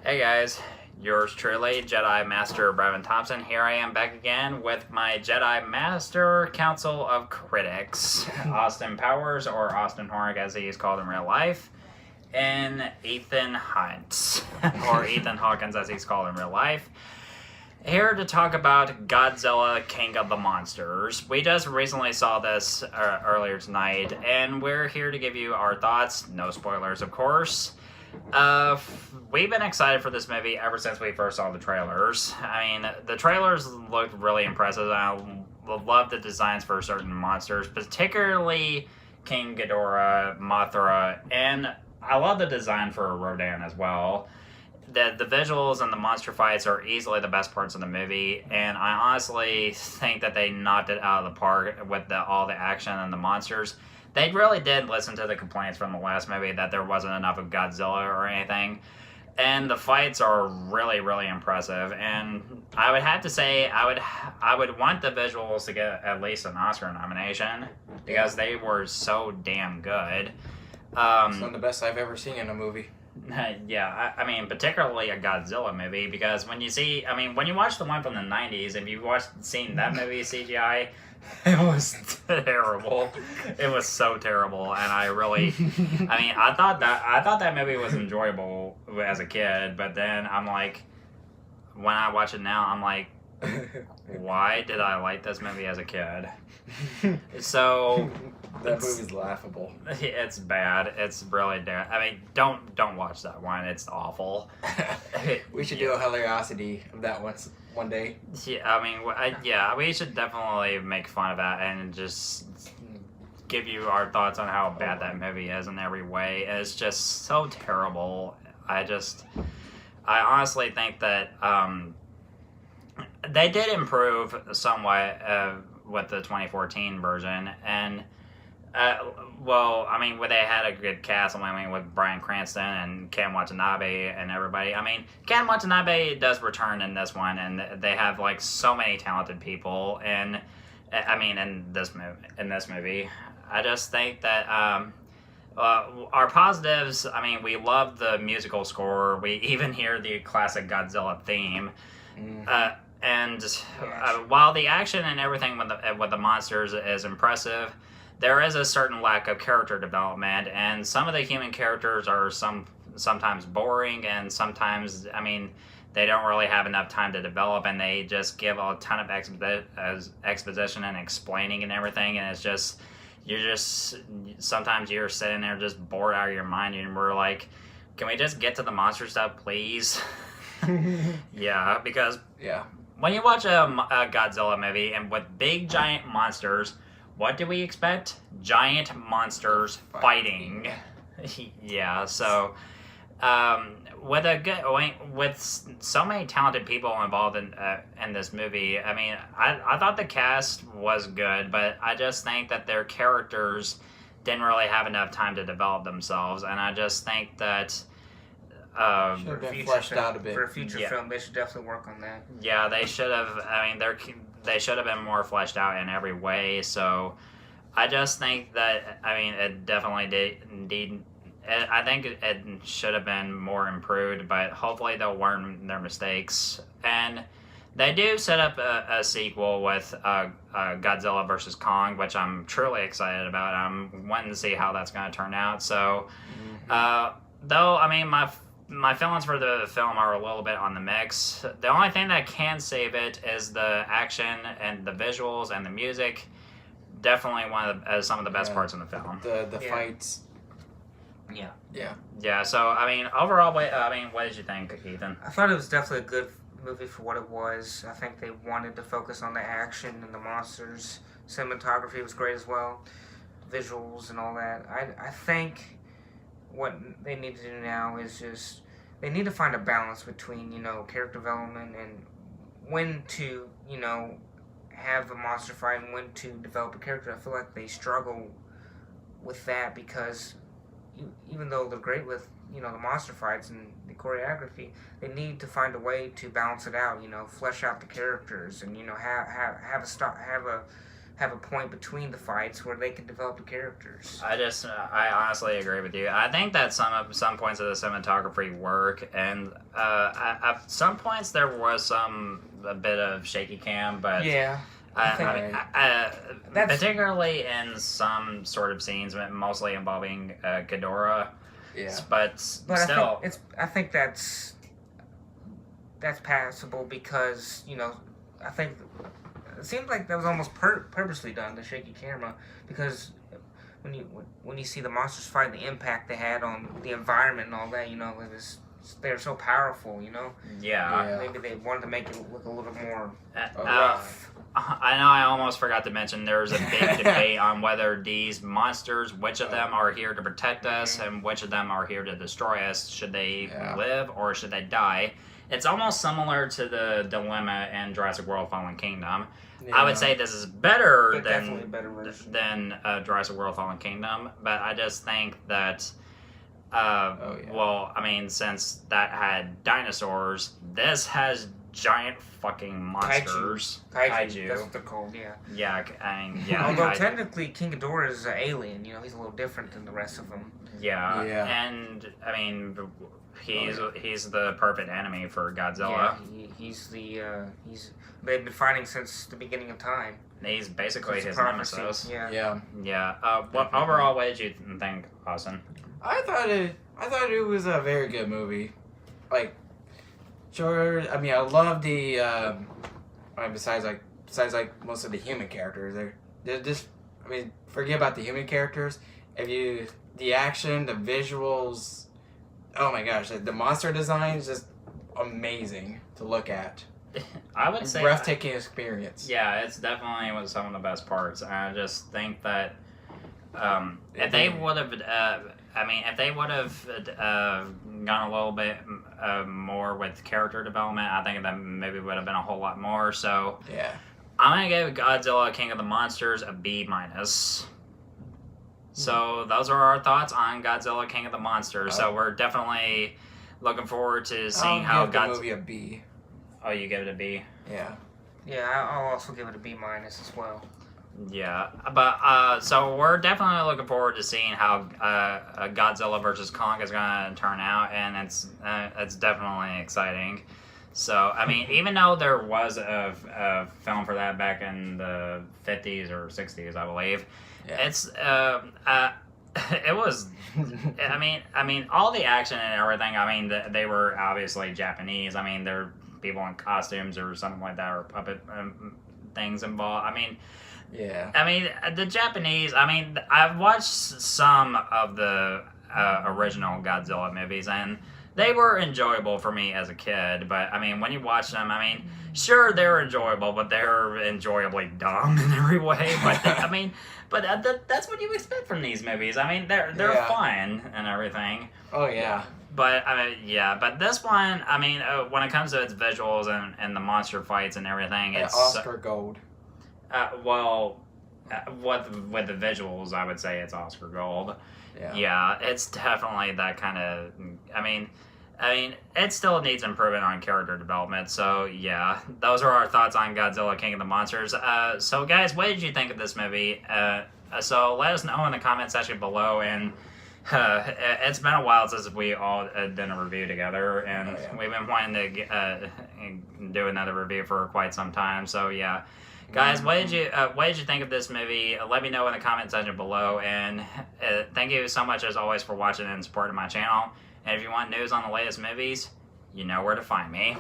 Hey guys, yours truly, Jedi Master Brevin Thompson. Here I am back again with my Jedi Master Council of Critics, Austin Powers, or Austin Horrick as he is called in real life, and Ethan Hunt, or Ethan Hawkins as he's called in real life. Here to talk about Godzilla, King of the Monsters. We just recently saw this earlier tonight, and we're here to give you our thoughts. No spoilers, of course. We've been excited for this movie ever since we first saw the trailers. I mean, the trailers looked really impressive. I love the designs for certain monsters, particularly King Ghidorah, Mothra, and I love the design for Rodan as well. The visuals and the monster fights are easily the best parts of the movie, and I honestly think that they knocked it out of the park with all the action and the monsters. They really did listen to the complaints from the last movie that there wasn't enough of Godzilla or anything. And the fights are really, really impressive. And I would have to say I would want the visuals to get at least an Oscar nomination because they were so damn good. It's one of the best I've ever seen in a movie. Yeah, I mean, particularly a Godzilla movie, because when you watch the one from the 90s, if you've seen that movie CGI, it was terrible. It was so terrible, and I thought that movie was enjoyable as a kid, but then I'm like, when I watch it now, I'm like, why did I like this movie as a kid? So that movie's laughable. It's bad. It's really bad. I mean, don't watch that one. It's awful. We should do a hilariosity of that one day. Yeah, I mean, we should definitely make fun of that and just give you our thoughts on how bad that movie is in every way. It's just so terrible. I honestly think that they did improve somewhat with the 2014 version, and where they had a good cast. I mean, with Bryan Cranston and Ken Watanabe and everybody. I mean, Ken Watanabe does return in this one, and they have like so many talented people. And I mean, in this movie, I just think that our positives. I mean, we love the musical score. We even hear the classic Godzilla theme. While the action and everything with the monsters is impressive, there is a certain lack of character development, and some of the human characters are sometimes boring, and sometimes, I mean, they don't really have enough time to develop, and they just give a ton of exposition and explaining and everything, and sometimes you're sitting there just bored out of your mind, and we're like, can we just get to the monster stuff, please? Yeah, because when you watch a Godzilla movie and with big giant monsters, what do we expect? Giant monsters fighting. Yeah, so with so many talented people involved in this movie, I mean, I thought the cast was good, but I just think that their characters didn't really have enough time to develop themselves, and I just think that should have been fleshed out a bit. For a future film, they should definitely work on that. Yeah, they should have. I mean, they should have been more fleshed out in every way. So, I just think that, I mean, it definitely did. I think it should have been more improved, but hopefully they'll learn their mistakes. And they do set up a sequel with Godzilla vs. Kong, which I'm truly excited about. I'm wanting to see how that's going to turn out. So, though, I mean, my feelings for the film are a little bit on the mix. The only thing that can save it is the action and the visuals and the music. Definitely some of the best parts in the film. The fights. Yeah. So I mean, overall, what did you think, Ethan? I thought it was definitely a good movie for what it was. I think they wanted to focus on the action and the monsters. Cinematography was great as well. Visuals and all that. I think what they need to do now is just they need to find a balance between character development and when to have a monster fight and when to develop a character. I feel like they struggle with that because even though they're great with the monster fights and the choreography, they need to find a way to balance it out. Flesh out the characters and have have a point between the fights where they can develop the characters. I honestly agree with you. I think that some points of the cinematography work, and at some points there was a bit of shaky cam, but Yeah. That's- particularly in some sort of scenes, mostly involving Ghidorah. Yeah. But still, I think that's passable because I think it seems like that was almost purposely done, the shaky camera, because when you see the monsters fight, the impact they had on the environment and all that, they're so powerful, yeah. Maybe they wanted to make it look a little more Uh, rough. I know I almost forgot to mention there's a big debate on whether these monsters, which of them are here to protect us and which of them are here to destroy us. Should they live or should they die? It's almost similar to the dilemma in Jurassic World Fallen Kingdom. Yeah. I would say this is better Definitely a better version. than Jurassic World Fallen Kingdom, but I just think that well, I mean, since that had dinosaurs, this has giant fucking monsters. Kaiju. That's what they're called, yeah. Yeah, I mean, yeah. Although kaiju. technically King Ghidorah is an alien, he's a little different than the rest of them. Yeah. Yeah. And I mean, he's the perfect enemy for Godzilla. Yeah, they've been fighting since the beginning of time. He's basically It's a his prophecy, nemesis. Yeah. Yeah. Yeah. Overall, what did you think, Austin? I thought it was a very good movie. Like, sure. I mean, I love the. Besides most of the human characters, they're just. I mean, forget about the human characters. The action, the visuals. Oh my gosh, the monster design is just amazing to look at. I would say breathtaking experience. Yeah, it's definitely was some of the best parts. I just think that if they would have, if they would have gone a little bit more with character development, I think that maybe would have been a whole lot more. So Yeah. I'm gonna give Godzilla King of the Monsters a B-. So those are our thoughts on Godzilla King of the Monsters. So we're definitely looking forward to seeing how I'll give the movie a B. Oh, you give it a B? Yeah. Yeah, I'll also give it a B- as well. Yeah, but so we're definitely looking forward to seeing how Godzilla versus Kong is going to turn out, and it's definitely exciting. So I mean, even though there was a film for that back in the 50s or 60s, I believe, it's it was. I mean, all the action and everything. I mean, they were obviously Japanese. I mean, they're people in costumes or something like that, or puppet things involved. I mean, the Japanese. I mean, I've watched some of the original Godzilla movies, and they were enjoyable for me as a kid. But I mean, when you watch them, I mean, sure they're enjoyable, but they're enjoyably dumb in every way. But that's what you expect from these movies. I mean, they're fun and everything. Oh yeah. But I mean, but this one, I mean, when it comes to its visuals and the monster fights and everything, it's Oscar gold. with the visuals, I would say it's Oscar gold. Yeah. Yeah, it's definitely that kind of. I mean, it still needs improvement on character development. So yeah, those are our thoughts on Godzilla King of the Monsters. So guys, what did you think of this movie? So let us know in the comment section below. And it's been a while since we all done a review together, and we've been wanting to do another review for quite some time. So yeah. Guys, what did you think of this movie? Let me know in the comment section below, and thank you so much as always for watching and supporting my channel. And if you want news on the latest movies, you know where to find me.